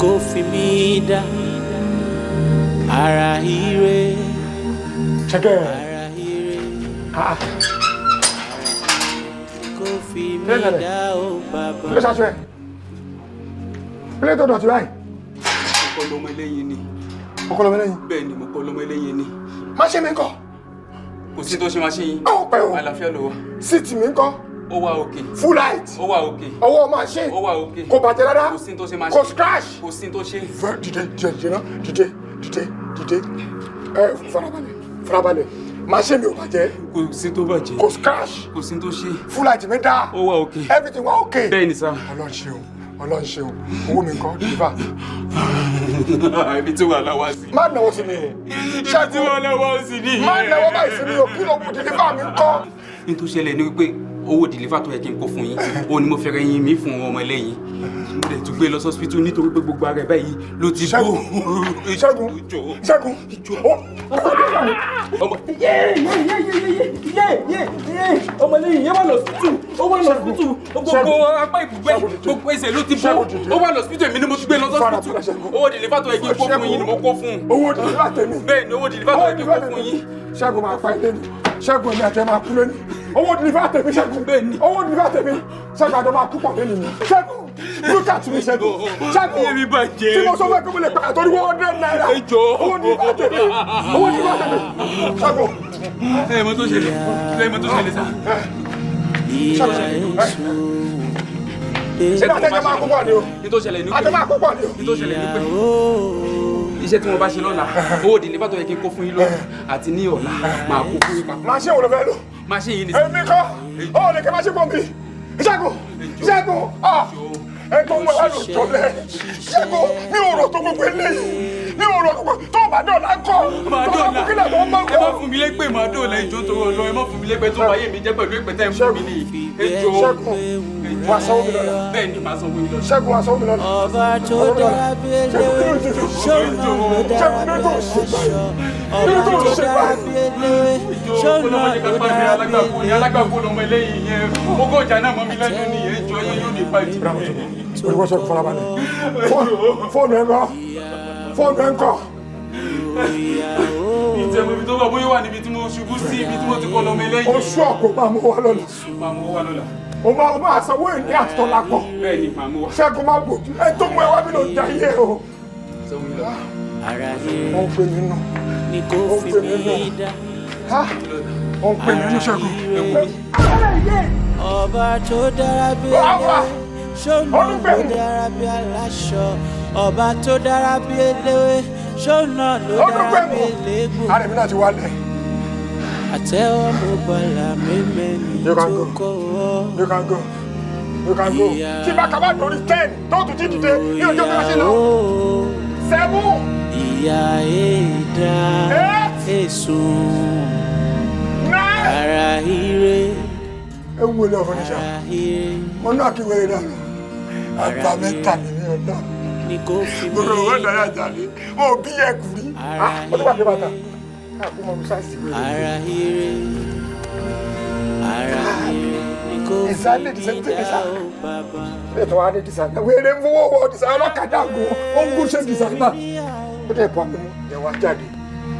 kò fi mí dá ara ire. Ara ire. Kò fi mí dá o bàbá. Kí ló ṣàṣọ ẹ̀? Kí ló tó dọ̀tí báyìí? Mo kọ́ lọ́mọ eléyìí ni. Mo kọ́ lọ́mọ eléyìí? Bẹ́ẹ̀ ni mo kọ́ lọ́mọ eléyìí ni. Máṣe mi ńkọ́? Kò sí tó ṣe máa ṣe yín. Ó pẹ́ o. Àlàáfíà ló wà. Síìtì mi ńkọ́? Ó wà òkè. Full light. Ó wà òkè. Ọwọ́ machine. Ó wà òkè. Kò bàjẹ́ rárá. Kò sí tó ṣe máa ṣe. Kò scratch. Kò sí tó ṣe. Dìde. Farabalẹ̀. Machine mi ò bàjẹ́. Kò sí tó bàjẹ́. Kò scratch. Kò sí tó ṣe. Full light mi dá. Ó wà òkè. Everything wà òkè. Bẹ́ẹ̀ ni sá. Ọlọ́run ṣeun. Owó mi ńkọ́? Deliver. Ibi tí wà láwá sí. Má náwó sí mi. Ibi tí wà láwá sí ni. Má náwó báyìí sí mi o. Kí ló mú deliver mi ńkọ́? Ní tó ṣẹlẹ̀ ni wípé owó deliver tó yẹ kí n kó fún yín. Ó ní mo fẹ́ rẹ́yìn mi fún ọmọ ẹlẹ́yìn. Mo dẹ̀ tún gbé lọ hospital nítorí pé gbogbo ara ẹ̀ báyìí ló ti bó. Ṣẹ́gun. Ọmọ ẹlẹ́yìn yẹn wà lọ hospital. Ó wà lọ hospital. Gbogbo apá ìbùgbé gbogbo ẹsẹ̀ ló ti bó. Ó wà lọ hospital èmi ni mo tún gbé lọ hospital. Owó deliver tó yẹ kí n kó fún yín ni mo kó fún. Owó deliver tèmi. Bẹ́ẹ̀ ni owó deliver tó yẹ kí n kó fún yín. Ṣẹ́gun máa pa ilé ni. Ṣẹ́gun ẹ̀mí àti ẹ̀ máa kú lónìí. Owó deliver tèmi Ṣẹ́gun. Bẹ́ẹ̀ ni. Owó deliver tèmi. Ṣẹ́gun àjọ máa kú pọ̀ lónìí ni. Ṣẹ́gun look at me Ṣẹ́gun. Ṣẹ́gun Yẹ́mi bàjẹ́. tí mo sọ fún ẹ kí mo lè pàtàkì torí 100 naira. Ẹ jọ̀ọ́. Owó deliver tèmi. Owó deliver tèmi. Ṣẹ́gun. Ẹ mọ tó ṣẹlẹ̀. Ẹ mọ tó ṣẹlẹ̀ sá. Ṣé àtẹ̀jẹ̀ máa kú pọ̀ ni o? Ní tó ṣẹlẹ̀ ní pé. Àtẹ̀ máa kú pọ̀ ni o. Ní tó ṣẹlẹ̀ ní pé. Iṣẹ́ tí mo bá ṣe lọ́la, owó deliver tó yẹ kí n kó fún yín lónìí àti ní ọ̀la máa kó fún yín papọ̀. Máa ṣe òun ló fẹ́ lò. Máa ṣe yín ní. Èmi kọ́. Ó lè kẹ́ máa ṣe pọ̀ mi. Ṣẹ́gun. Ẹ tó ń wá lò tó lẹ̀. Ṣẹ́gun mi ò rò tó gbogbo eléyìí. Mi ò rò tó bá dọ̀la kọ́. Máa Tó bá kú kílẹ̀ tó ń mọ̀ ẹ má kọ́. fún mi lépè máa dọ̀la ìjọ tó rọ lọ. Ẹ má fún mi lépè tó bá yé mi jẹ́ pẹ̀lú ìpè tẹ́ ń fún mi nìyí. Ẹ jọ̀ọ́. Ṣẹ́gun wá sanwó mi lọ́la. Bẹ́ẹ̀ ni màá sanwó yín lọ. Ṣẹ́gun wá sanwó mi lọ́la. Ọba tó dára bí eléwé, ṣọ́nà ló dára bí aláṣọ. Ọba tó dára bí eléwé, ṣọ́nà ló dára bí eléwé. Alágbàgbọ́ lọmọ eléyìí yẹn. Ogó ọjà náà mọ́ mi lẹ́nu ní ẹjọ́ yẹn yóò ní pàdé. Olùkọ́ Ṣẹ́gun farabalẹ̀. Fóònù ẹ̀ ń kọ́. Fóònù ẹ̀ ń kọ́. Ìjẹ̀bù ibi tó wà bóyá wà níbi tí mo ṣubú sí ibi tí mo ti kọ́ lọmọ eléyìí. Oṣù ọ̀kọ̀ máa mú wa lọ́la. Máa mú wá lọ́la. O máa sanwó ìní àtọ́lá pọ̀. Bẹ́ẹ̀ ni màá mú wá. Ṣẹ́gun máa bò ẹ tó mú ẹ wá bí ló ń da iye o. Sanwó yín lọ́la. Ara Ó ń ire pè mí nù. ni kò fi mí dá. Ó ń pè mí nù Ṣẹ́gun. Ọba tó dára bí eléwé, ṣọ́nà ló dára bí aláṣọ. Ọba tó dára bí eléwé, ṣọ́nà ló dára bí elégbò. Àrẹ̀mí náà ti wálẹ̀. Àtẹ́wọ́ mo bọ̀là mímẹ́ni You tó can go. kọ́ ọ́. You can go. You can go. Tí bá kaba lórí 10 tó tún jí dìde ní ọjọ́ bí wọ́n ṣe lọ. 7. Ìyá èdà èsùn 9. ara ire. Ẹ wo ilé ọ̀fọ̀ níṣà. Ara ire Wọ́n náà kí wẹ́rẹ́ dànù. Àgbà mẹ́ta ni ní ọ̀dọ́. ni kò fi mí Gbogbo ìwé ìdáyà jáde. Wọ́n ò bí ẹ̀kú rí. Ó tó bá dé bàtà. Káàkó mọ̀ mi sáìsì wẹ̀. ara ire ni kò fi Ìsàlẹ̀ mí ìdísẹ́ dá o bàbá. Ètò wa ní dìsáínà. Wẹ́rẹ́ ń fowó wọ dìsáínà ọlọ́kadà gùn. Ó ń gún ṣe dìsáínà. Ó dẹ̀ bọ́ mi mú. Ìyẹn wá jáde.